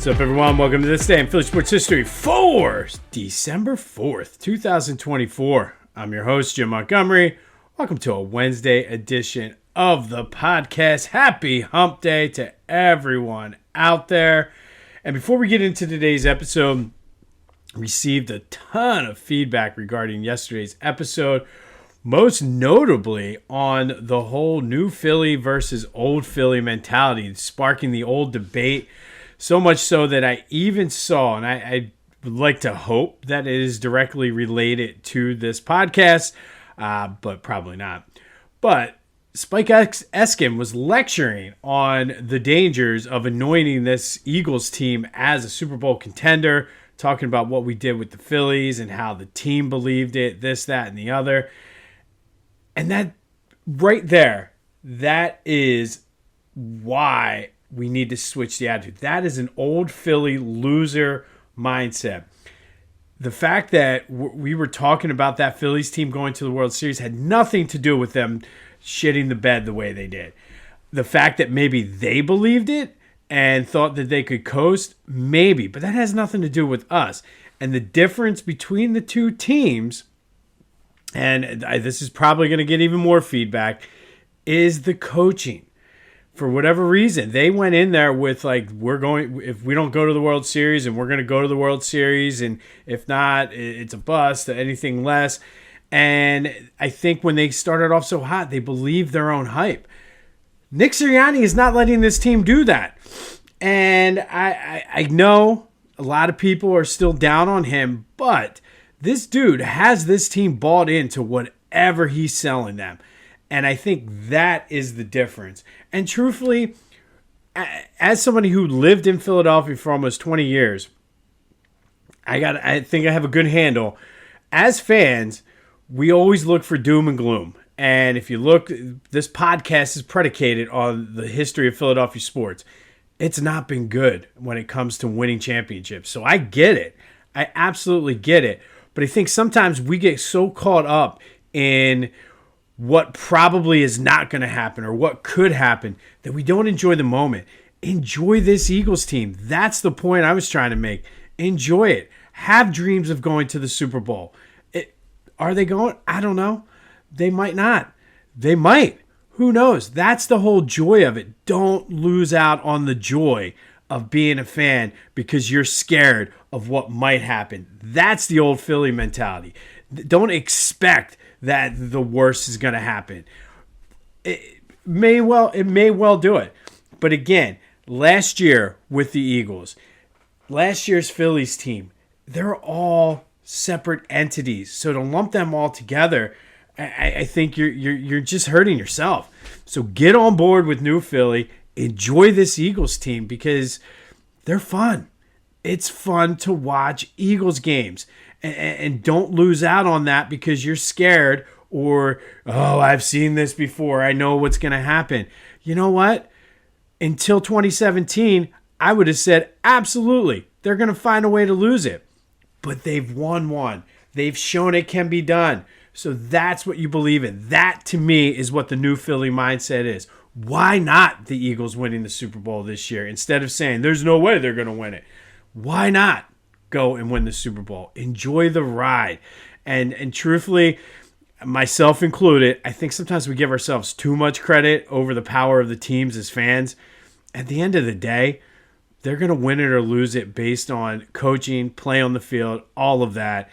What's up, everyone? Welcome to this day in Philly sports history for December 4th, 2024. I'm your host, Jim Montgomery. Welcome to a Wednesday edition of the podcast. Happy hump day to everyone out there. And before we get into today's episode, received a ton of feedback regarding yesterday's episode, most notably on the whole new Philly versus old Philly mentality, sparking the old debate. So much so that I even saw, and I would like to hope that it is directly related to this podcast, but probably not. But Spike Eskin was lecturing on the dangers of anointing this Eagles team as a Super Bowl contender, talking about what we did with the Phillies and how the team believed it, this, that, and the other. And that right there, that is why we need to switch the attitude. That is an old Philly loser mindset. The fact that we were talking about that Phillies team going to the World Series had nothing to do with them shitting the bed the way they did. The fact that maybe they believed it and thought that they could coast, maybe, but that has nothing to do with us. And the difference between the two teams, and this is probably going to get even more feedback, is the coaching. For whatever reason, they went in there with like, if we don't go to the World Series, and we're going to go to the World Series, and if not, it's a bust, anything less. And I think when they started off so hot, they believed their own hype. Nick Sirianni is not letting this team do that. And I know a lot of people are still down on him, but this dude has this team bought into whatever he's selling them. And I think that is the difference. And truthfully, as somebody who lived in Philadelphia for almost 20 years, I think I have a good handle. As fans, we always look for doom and gloom. And if you look, this podcast is predicated on the history of Philadelphia sports. It's not been good when it comes to winning championships. So I get it. I absolutely get it. But I think sometimes we get so caught up in what probably is not going to happen or what could happen that we don't enjoy the moment. Enjoy this Eagles team. That's the point I was trying to make. Enjoy it. Have dreams of going to the Super Bowl. Are they going? I don't know. They might not. They might. Who knows? That's the whole joy of it. Don't lose out on the joy of being a fan because you're scared of what might happen. That's the old Philly mentality. Don't expect that the worst is going to happen. It may well do it. But again, last year with the Eagles, last year's Phillies team, they're all separate entities. So to lump them all together, I think you're just hurting yourself. So get on board with New Philly. Enjoy this Eagles team because they're fun. It's fun to watch Eagles games. And don't lose out on that because you're scared or, oh, I've seen this before. I know what's going to happen. You know what? Until 2017, I would have said, absolutely, they're going to find a way to lose it. But they've won one. They've shown it can be done. So that's what you believe in. That, to me, is what the new Philly mindset is. Why not the Eagles winning the Super Bowl this year instead of saying there's no way they're going to win it? Why not go and win the Super Bowl? Enjoy the ride. And truthfully, myself included, I think sometimes we give ourselves too much credit over the power of the teams as fans. At the end of the day, they're going to win it or lose it based on coaching, play on the field, all of that.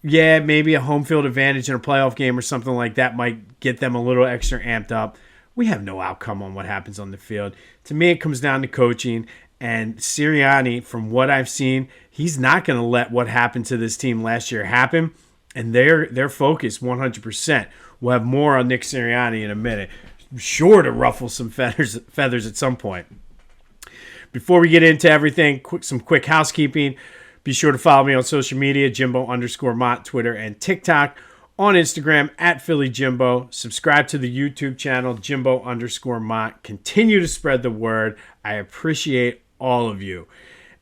Yeah, maybe a home field advantage in a playoff game or something like that might get them a little extra amped up. We have no outcome on what happens on the field. To me, it comes down to coaching. And Sirianni, from what I've seen, he's not going to let what happened to this team last year happen. And they're focused 100%. We'll have more on Nick Sirianni in a minute. Sure to ruffle some feathers at some point. Before we get into everything, some quick housekeeping. Be sure to follow me on social media, Jimbo_Mott, Twitter, and TikTok. On Instagram, at PhillyJimbo. Subscribe to the YouTube channel, Jimbo_Mott. Continue to spread the word. I appreciate all of you.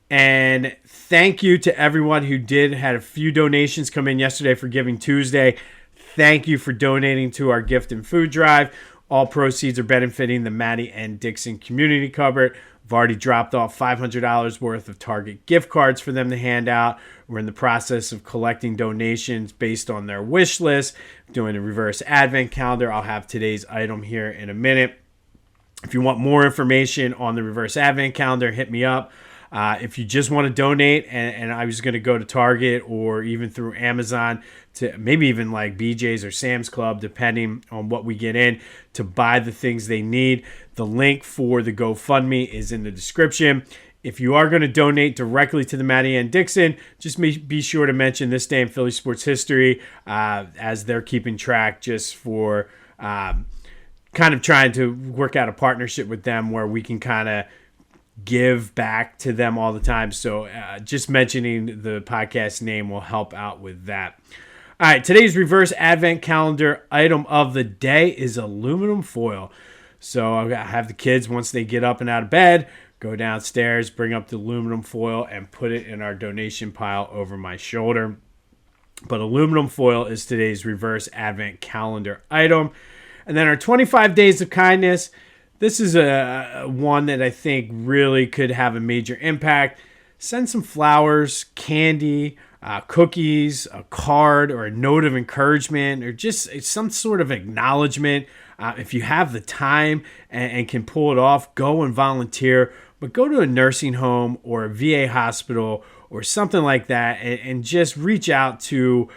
And thank you to everyone who had a few donations come in yesterday for Giving Tuesday. Thank you for donating to our gift and food drive. All proceeds are benefiting the Maddie and Dixon Community Cupboard. I've already dropped off $500 worth of Target gift cards for them to hand out. We're in the process of collecting donations based on their wish list, doing a reverse advent calendar. I'll have today's item here in a minute. If you want more information on the reverse advent calendar, hit me up. If you just want to donate, and I was going to go to Target or even through Amazon to maybe even like BJ's or Sam's Club, depending on what we get in, to buy the things they need. The link for the GoFundMe is in the description. If you are going to donate directly to the Maddie Ann Dixon, just be sure to mention This Day in Philly Sports History as they're keeping track, just for kind of trying to work out a partnership with them where we can kind of give back to them all the time. So just mentioning the podcast name will help out with that. All right, today's reverse advent calendar item of the day is aluminum foil. So I have the kids, once they get up and out of bed, go downstairs, bring up the aluminum foil, and put it in our donation pile over my shoulder. But aluminum foil is today's reverse advent calendar item. And then our 25 days of kindness. This is a one that I think really could have a major impact. Send some flowers, candy, cookies, a card, or a note of encouragement, or just some sort of acknowledgement. If you have the time and can pull it off, go and volunteer. But go to a nursing home or a VA hospital or something like that, and just reach out to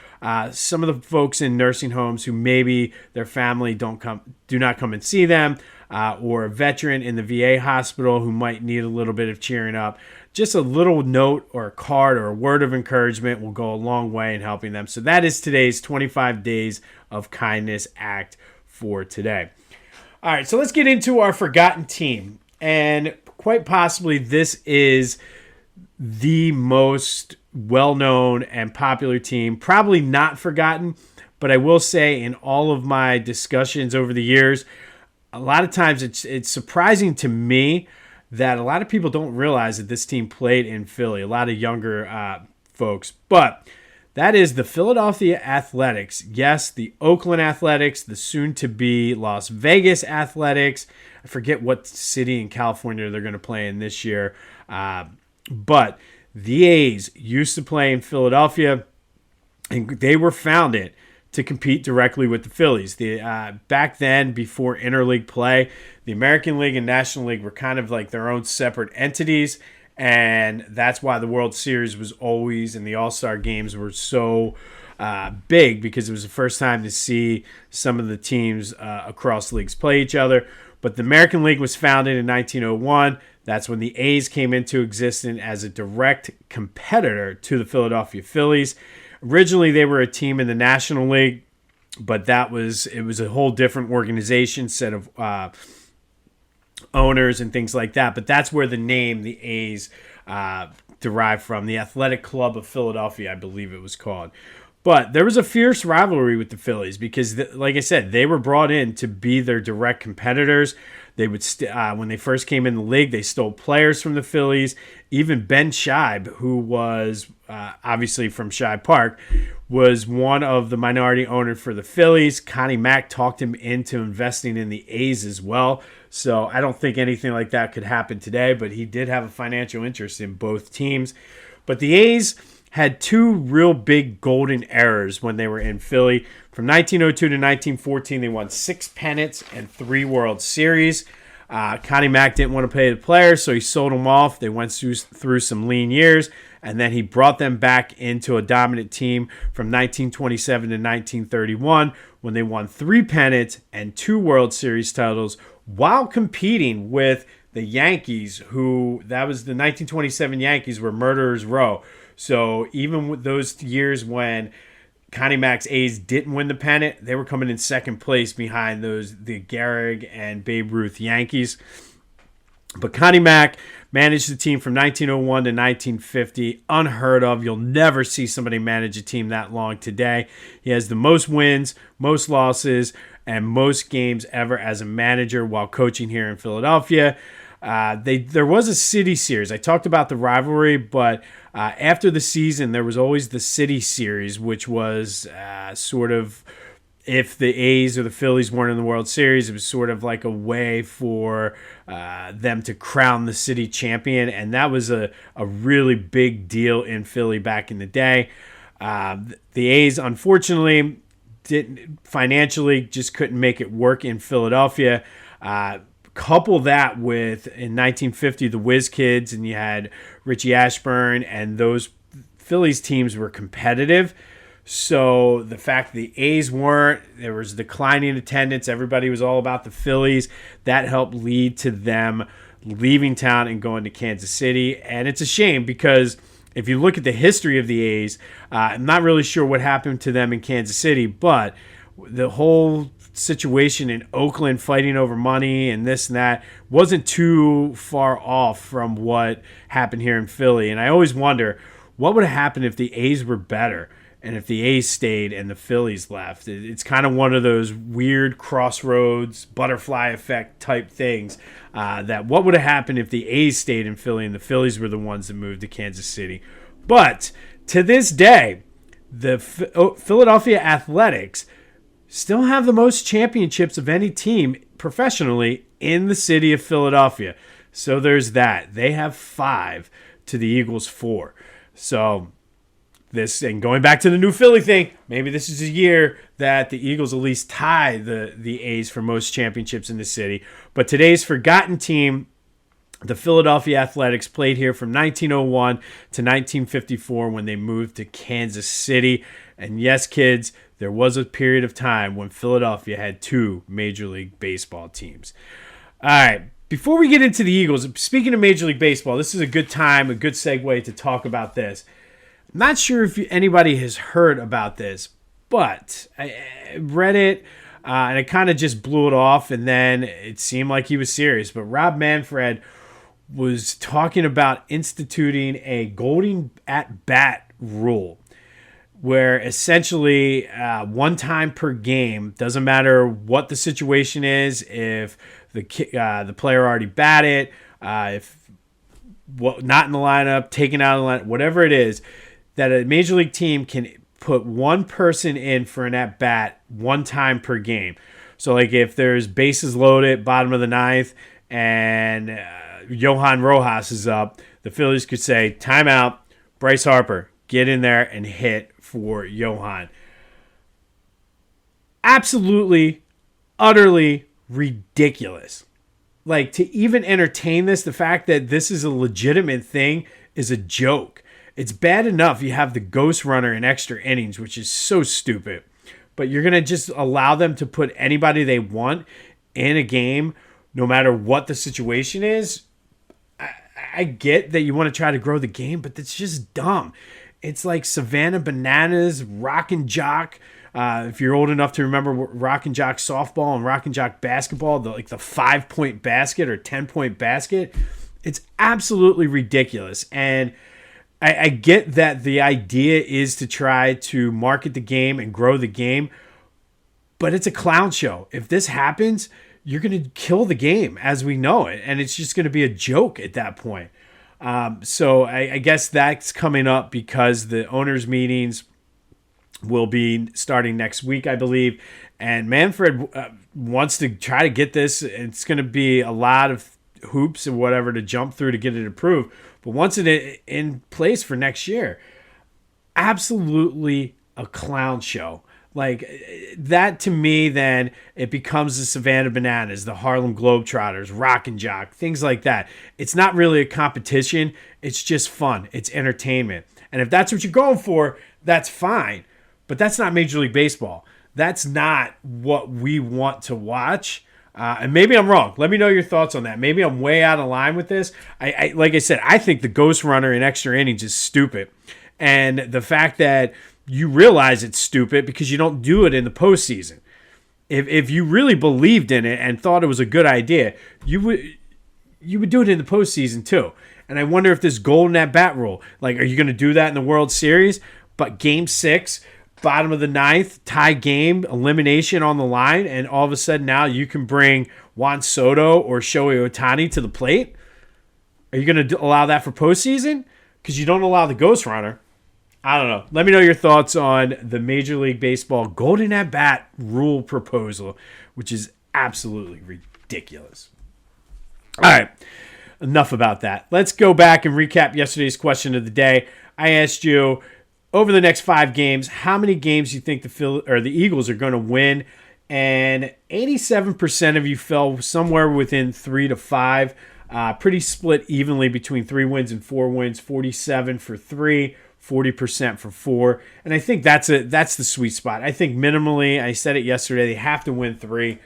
some of the folks in nursing homes who maybe their family do not come and see them. Or a veteran in the VA hospital who might need a little bit of cheering up. Just a little note or a card or a word of encouragement will go a long way in helping them. So that is today's 25 Days of Kindness act for today. All right, so let's get into our forgotten team. And quite possibly this is the most well-known and popular team. Probably not forgotten, but I will say in all of my discussions over the years, a lot of times it's surprising to me that a lot of people don't realize that this team played in Philly, a lot of younger folks. But that is the Philadelphia Athletics. Yes, the Oakland Athletics, the soon-to-be Las Vegas Athletics. I forget what city in California they're going to play in this year. But the A's used to play in Philadelphia, and they were founded to compete directly with the Phillies. Back then, before interleague play, the American League and National League were kind of like their own separate entities, and that's why the World Series was always, and the All-Star games were so big, because it was the first time to see some of the teams across leagues play each other. But the American League was founded in 1901. That's when the A's came into existence as a direct competitor to the Philadelphia Phillies. Originally, they were a team in the National League, but it was a whole different organization, set of owners and things like that. But that's where the name, the A's, derived from. The Athletic Club of Philadelphia, I believe it was called. But there was a fierce rivalry with the Phillies because, like I said, they were brought in to be their direct competitors. They would when they first came in the league, they stole players from the Phillies. Even Ben Scheib, who was obviously from Shibe Park, was one of the minority owners for the Phillies. Connie Mack talked him into investing in the A's as well. So I don't think anything like that could happen today, but he did have a financial interest in both teams. But the A's had two real big golden eras when they were in Philly. From 1902 to 1914, they won 6 pennants and 3 World Series. Connie Mack didn't want to pay the players, so he sold them off. They went through some lean years, and then he brought them back into a dominant team from 1927 to 1931 when they won 3 pennants and 2 World Series titles while competing with the Yankees, that was the 1927 Yankees were Murderers Row. So even with those years when Connie Mack's A's didn't win the pennant, they were coming in second place behind the Gehrig and Babe Ruth Yankees. But Connie Mack managed the team from 1901 to 1950. Unheard of. You'll never see somebody manage a team that long today. He has the most wins, most losses, and most games ever as a manager while coaching here in Philadelphia. There was a city series. I talked about the rivalry, but after the season, there was always the city series, which was sort of if the A's or the Phillies weren't in the World Series, it was sort of like a way for them to crown the city champion. And that was a really big deal in Philly back in the day. The A's, unfortunately, didn't financially just couldn't make it work in Philadelphia. Couple that with, in 1950, the Whiz Kids, and you had Richie Ashburn, and those Phillies teams were competitive. So the fact that the A's weren't, there was declining attendance, everybody was all about the Phillies. That helped lead to them leaving town and going to Kansas City. And it's a shame because if you look at the history of the A's, I'm not really sure what happened to them in Kansas City, but the whole situation in Oakland fighting over money and this and that wasn't too far off from what happened here in Philly. And I always wonder what would have happened if the A's were better and if the A's stayed and the Phillies left. It's kind of one of those weird crossroads, butterfly effect type things, that what would have happened if the A's stayed in Philly and the Phillies were the ones that moved to Kansas City. But to this day, the Philadelphia Athletics still have the most championships of any team professionally in the city of Philadelphia. So there's that. They have 5 to the Eagles' 4. So this, and going back to the new Philly thing, maybe this is a year that the Eagles at least tie the A's for most championships in the city. But today's forgotten team, the Philadelphia Athletics, played here from 1901 to 1954 when they moved to Kansas City. And yes, kids, there was a period of time when Philadelphia had 2 Major League Baseball teams. All right, before we get into the Eagles, speaking of Major League Baseball, this is a good time, a good segue to talk about this. I'm not sure if anybody has heard about this, but I read it, and I kind of just blew it off, and then it seemed like he was serious. But Rob Manfred was talking about instituting a golden at-bat rule, where essentially 1 time per game, doesn't matter what the situation is, if the player already batted, if not in the lineup, taken out of the lineup, whatever it is, that a major league team can put 1 person in for an at-bat 1 time per game. So like if there's bases loaded, bottom of the 9th, and Johan Rojas is up, the Phillies could say, timeout, Bryce Harper, get in there and hit for Johan. Absolutely, utterly ridiculous. Like, to even entertain this, the fact that this is a legitimate thing is a joke. It's bad enough you have the ghost runner in extra innings, which is so stupid. But you're going to just allow them to put anybody they want in a game, no matter what the situation is. I get that you want to try to grow the game, but it's just dumb. It's like Savannah Bananas, Rock and Jock. If you're old enough to remember Rock and Jock softball and Rock and Jock basketball, the 5-point basket or 10-point basket, it's absolutely ridiculous. And I get that the idea is to try to market the game and grow the game, but it's a clown show. If this happens, you're going to kill the game as we know it, and it's just going to be a joke at that point. So I guess that's coming up because the owners' meetings will be starting next week, I believe. And Manfred wants to try to get this. It's going to be a lot of hoops or whatever to jump through to get it approved. But once it's in place for next year, absolutely a clown show. Like that to me, then it becomes the Savannah Bananas, the Harlem Globetrotters, Rock and Jock, things like that. It's not really a competition. It's just fun. It's entertainment. And if that's what you're going for, that's fine. But that's not Major League Baseball. That's not what we want to watch. And maybe I'm wrong. Let me know your thoughts on that. Maybe I'm way out of line with this. I like I said, I think the ghost runner in extra innings is stupid. And the fact that you realize it's stupid because you don't do it in the postseason. If you really believed in it and thought it was a good idea, you would do it in the postseason too. And I wonder if this golden at-bat rule, like, are you going to do that in the World Series? But Game 6, bottom of the 9th, tie game, elimination on the line, and all of a sudden now you can bring Juan Soto or Shohei Ohtani to the plate? Are you going to allow that for postseason? Because you don't allow the ghost runner. I don't know. Let me know your thoughts on the Major League Baseball golden at bat rule proposal, which is absolutely ridiculous. All right. Enough about that. Let's go back and recap yesterday's question of the day. I asked you, over the next 5 games, how many games you think the Eagles are going to win? And 87% of you fell somewhere within 3 to 5. Pretty split evenly between 3 wins and 4 wins. 47 for 3. 40% for 4, and I think that's the sweet spot. I think minimally, I said it yesterday, they have to win 3.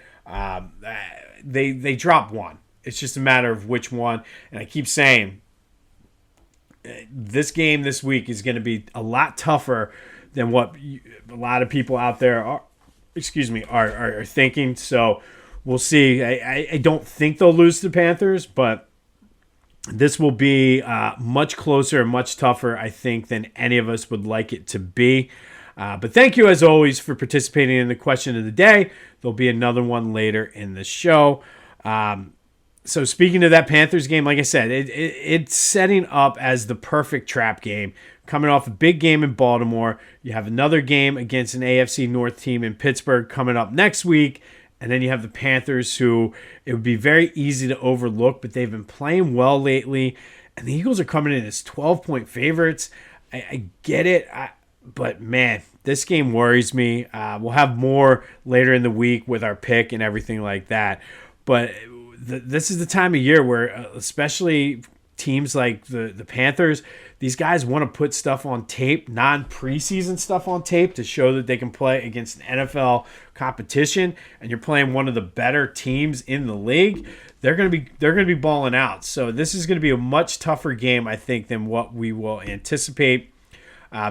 They drop 1. It's just a matter of which one. And I keep saying, this game this week is going to be a lot tougher than what a lot of people out there are thinking. So we'll see. I don't think they'll lose to the Panthers, but this will be much closer and much tougher, I think, than any of us would like it to be. But thank you, as always, for participating in the question of the day. There'll be another one later in the show. So speaking of that Panthers game, like I said, it's setting up as the perfect trap game. Coming off a big game in Baltimore. You have another game against an AFC North team in Pittsburgh coming up next week. And then you have the Panthers, who it would be very easy to overlook, but they've been playing well lately. And the Eagles are coming in as 12-point favorites. I get it, but man, this game worries me. We'll have more later in the week with our pick and everything like that. But this is the time of year where, especially teams like the Panthers, these guys want to put stuff on tape, non-preseason stuff on tape, to show that they can play against an NFL competition, and you're playing one of the better teams in the league. They're going to be balling out. So this is going to be a much tougher game, I think, than what we will anticipate.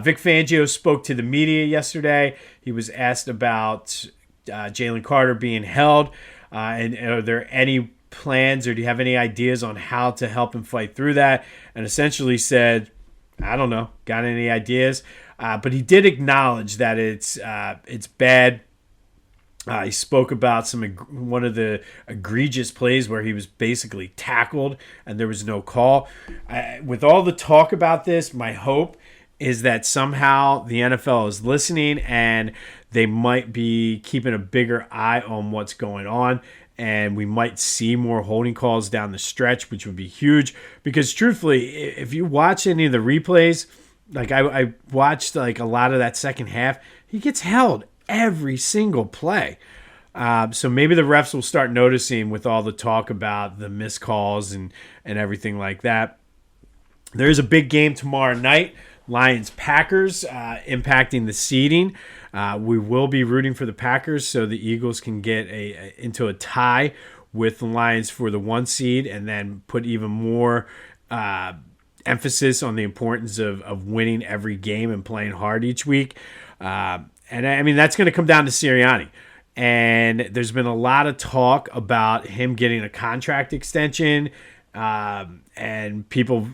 Vic Fangio spoke to the media yesterday. He was asked about Jalen Carter being held, and are there any plans, or do you have any ideas on how to help him fight through that? And essentially said, I don't know, got any ideas? But he did acknowledge that it's bad. He spoke about one of the egregious plays where he was basically tackled and there was no call. With all the talk about this, my hope is that somehow the NFL is listening and they might be keeping a bigger eye on what's going on. And we might see more holding calls down the stretch, which would be huge. Because truthfully, if you watch any of the replays, like I watched like a lot of that second half, he gets held every single play. So maybe the refs will start noticing with all the talk about the missed calls and everything like that. There's a big game tomorrow night, Lions-Packers, impacting the seeding. We will be rooting for the Packers so the Eagles can get into a tie with the Lions for the 1 seed, and then put even more emphasis on the importance of winning every game and playing hard each week. And I mean, that's going to come down to Sirianni. And there's been a lot of talk about him getting a contract extension, and people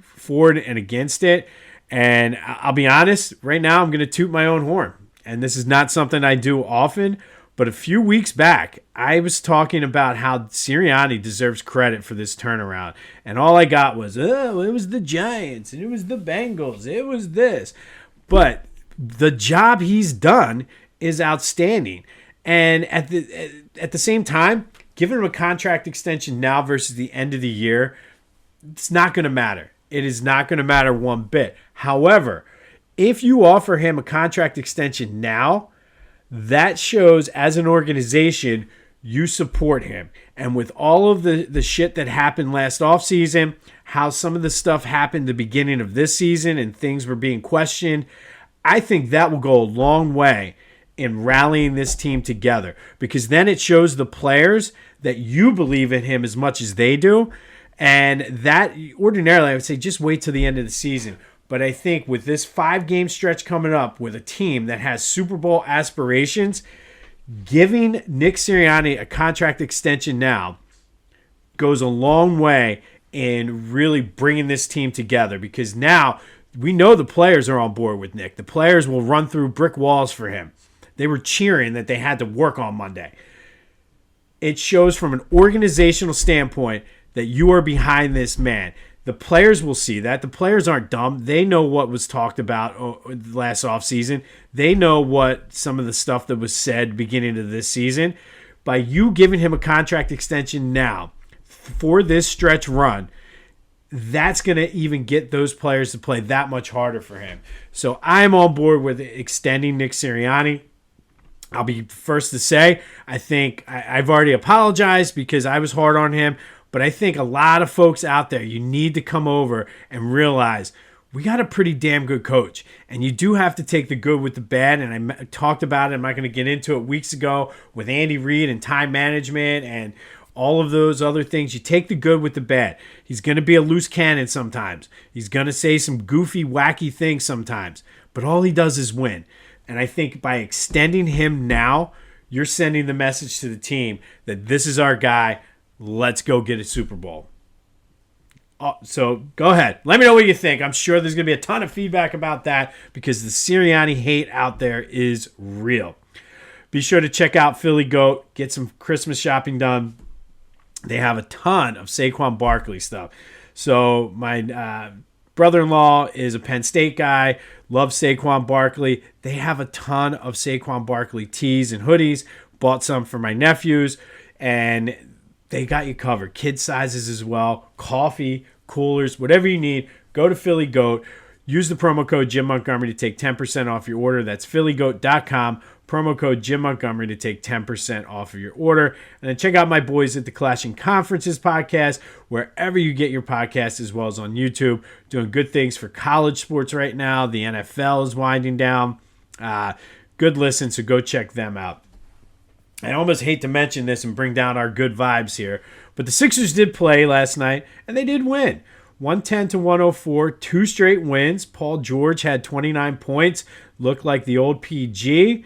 for it and against it. And I'll be honest, right now I'm going to toot my own horn. And this is not something I do often, but a few weeks back, I was talking about how Sirianni deserves credit for this turnaround. And all I got was, oh, it was the Giants, and it was the Bengals, it was this. But the job he's done is outstanding. And at the same time, giving him a contract extension now versus the end of the year, it's not going to matter. It is not going to matter one bit. However, if you offer him a contract extension now, that shows as an organization you support him. And with all of the shit that happened last offseason, how some of the stuff happened the beginning of this season and things were being questioned, I think that will go a long way in rallying this team together. Because then it shows the players that you believe in him as much as they do. And that, ordinarily, I would say just wait till the end of the season. But I think with this 5-game stretch coming up with a team that has Super Bowl aspirations, giving Nick Sirianni a contract extension now goes a long way in really bringing this team together. Because now we know the players are on board with Nick. The players will run through brick walls for him. They were cheering that they had to work on Monday. It shows from an organizational standpoint that you are behind this man. The players will see that. The players aren't dumb. They know what was talked about last offseason. They know what some of the stuff that was said beginning of this season. By you giving him a contract extension now for this stretch run, that's going to even get those players to play that much harder for him. So I'm on board with extending Nick Sirianni. I'll be first to say, I think I've already apologized because I was hard on him. But I think a lot of folks out there, you need to come over and realize we got a pretty damn good coach. And you do have to take the good with the bad. And I talked about it, I'm not going to get into it, weeks ago with Andy Reid and time management and all of those other things. You take the good with the bad. He's going to be a loose cannon sometimes. He's going to say some goofy, wacky things sometimes. But all he does is win. And I think by extending him now, you're sending the message to the team that this is our guy. Let's go get a Super Bowl. So go ahead. Let me know what you think. I'm sure there's going to be a ton of feedback about that because the Sirianni hate out there is real. Be sure to check out Philly Goat. Get some Christmas shopping done. They have a ton of Saquon Barkley stuff. So my brother-in-law is a Penn State guy. Loves Saquon Barkley. They have a ton of Saquon Barkley tees and hoodies. Bought some for my nephews. And they got you covered. Kid sizes as well. Coffee, coolers, whatever you need. Go to Philly Goat. Use the promo code Jim Montgomery to take 10% off your order. That's phillygoat.com. Promo code Jim Montgomery to take 10% off of your order. And then check out my boys at the Clashing Conferences podcast, wherever you get your podcasts, as well as on YouTube. Doing good things for college sports right now. The NFL is winding down. Good listen, so go check them out. I almost hate to mention this and bring down our good vibes here, but the Sixers did play last night, and they did win. 110-104, 2 straight wins. Paul George had 29 points, looked like the old PG,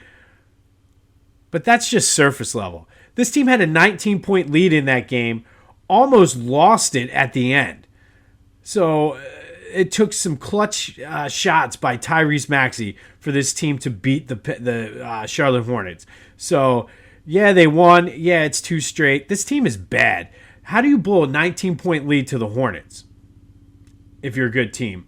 but that's just surface level. This team had a 19-point lead in that game, almost lost it at the end. So it took some clutch shots by Tyrese Maxey for this team to beat the Charlotte Hornets. So yeah, they won. Yeah, it's 2 straight. This team is bad. How do you blow a 19-point lead to the Hornets if you're a good team?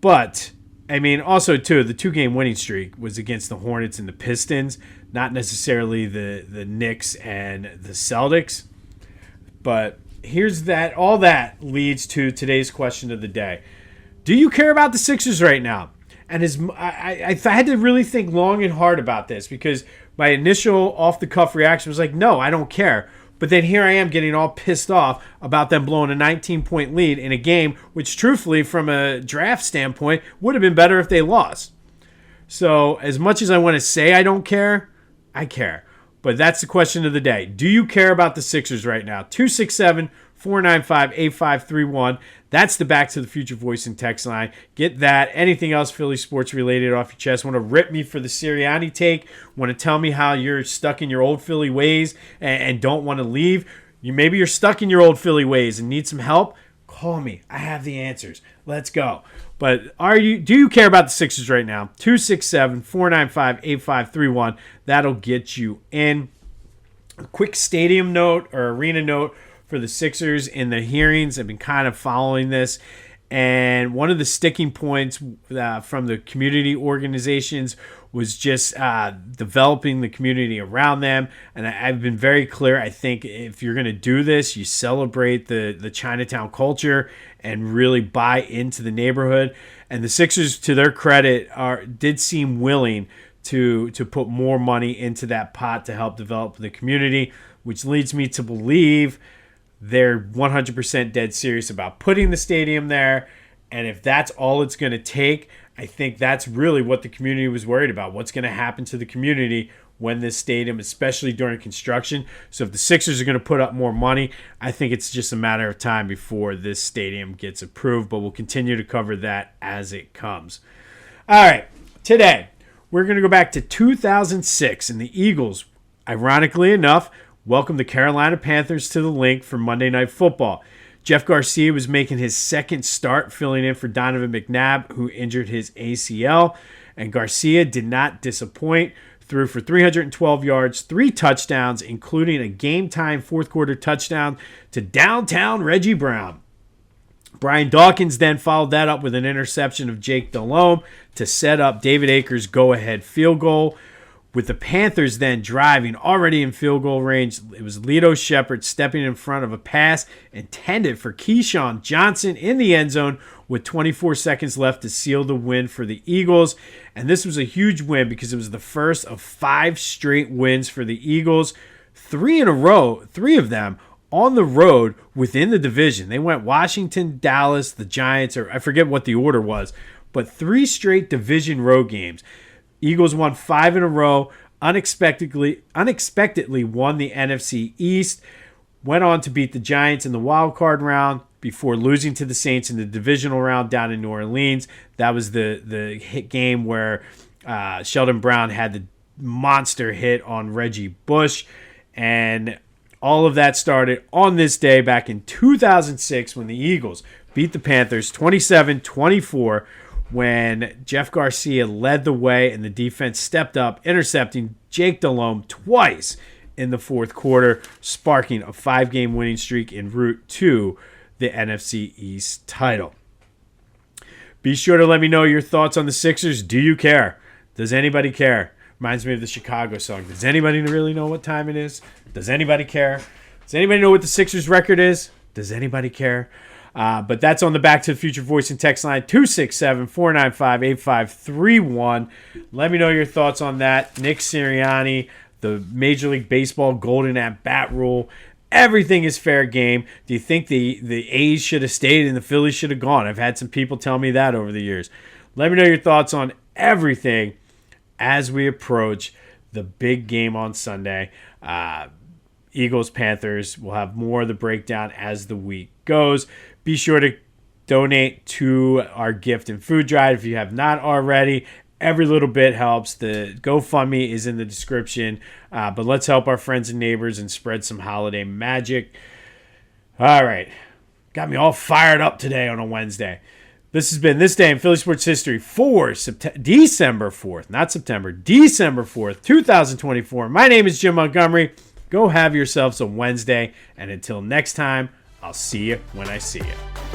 But, I mean, also, too, the 2-game winning streak was against the Hornets and the Pistons, not necessarily the Knicks and the Celtics. But here's that. All that leads to today's question of the day. Do you care about the Sixers right now? And I had to really think long and hard about this because my initial off-the-cuff reaction was like, no, I don't care. But then here I am getting all pissed off about them blowing a 19-point lead in a game, which truthfully, from a draft standpoint, would have been better if they lost. So as much as I want to say I don't care, I care. But that's the question of the day. Do you care about the Sixers right now? 267-495-8531. That's the Back to the Future voice and text line. Get that. Anything else Philly sports related off your chest? Want to rip me for the Sirianni take? Want to tell me how you're stuck in your old Philly ways and don't want to leave? Maybe you're stuck in your old Philly ways and need some help? Call me. I have the answers. Let's go. But do you care about the Sixers right now? 267-495-8531. That'll get you in. A quick stadium note or arena note for the Sixers in the hearings. I've been kind of following this. And one of the sticking points from the community organizations was just developing the community around them. And I've been very clear. I think if you're going to do this, you celebrate the Chinatown culture and really buy into the neighborhood. And the Sixers, to their credit, did seem willing to put more money into that pot to help develop the community, which leads me to believe they're 100% dead serious about putting the stadium there. And if that's all it's going to take, I think that's really what the community was worried about. What's going to happen to the community when this stadium, especially during construction. So if the Sixers are going to put up more money, I think it's just a matter of time before this stadium gets approved. But we'll continue to cover that as it comes. All right, today we're going to go back to 2006, and the Eagles, ironically enough, welcome the Carolina Panthers to the Link for Monday Night Football. Jeff Garcia was making his second start, filling in for Donovan McNabb, who injured his ACL. And Garcia did not disappoint, threw for 312 yards, 3 touchdowns, including a game-time fourth-quarter touchdown to downtown Reggie Brown. Brian Dawkins then followed that up with an interception of Jake Delhomme to set up David Akers' go-ahead field goal. With the Panthers then driving already in field goal range, it was Lito Shepherd stepping in front of a pass intended for Keyshawn Johnson in the end zone with 24 seconds left to seal the win for the Eagles. And this was a huge win because it was the first of 5 straight wins for the Eagles. 3 in a row, 3 of them on the road within the division. They went Washington, Dallas, the Giants, or I forget what the order was, but 3 straight division road games. Eagles won 5 in a row, unexpectedly won the NFC East, went on to beat the Giants in the wild card round before losing to the Saints in the divisional round down in New Orleans. That was the hit game where Sheldon Brown had the monster hit on Reggie Bush. And all of that started on this day back in 2006 when the Eagles beat the Panthers 27-24. When Jeff Garcia led the way and the defense stepped up, intercepting Jake Delhomme twice in the fourth quarter, sparking a 5-game winning streak en route to the NFC East title. Be sure to let me know your thoughts on the Sixers. Do you care? Does anybody care? Reminds me of the Chicago song. Does anybody really know what time it is? Does anybody care? Does anybody know what the Sixers record is? Does anybody care? But that's on the Back to the Future voice and text line 267-495-8531. Let me know your thoughts on that. Nick Sirianni, the Major League Baseball golden at-bat rule. Everything is fair game. Do you think the A's should have stayed and the Phillies should have gone? I've had some people tell me that over the years. Let me know your thoughts on everything as we approach the big game on Sunday. Eagles-Panthers. We'll have more of the breakdown as the week goes. Be sure to donate to our gift and food drive if you have not already. Every little bit helps. The GoFundMe is in the description. But let's help our friends and neighbors and spread some holiday magic. All right. Got me all fired up today on a Wednesday. This has been This Day in Philly Sports History for December 4th. Not September. December 4th, 2024. My name is Jim Montgomery. Go have yourselves a Wednesday. And until next time, I'll see you when I see you.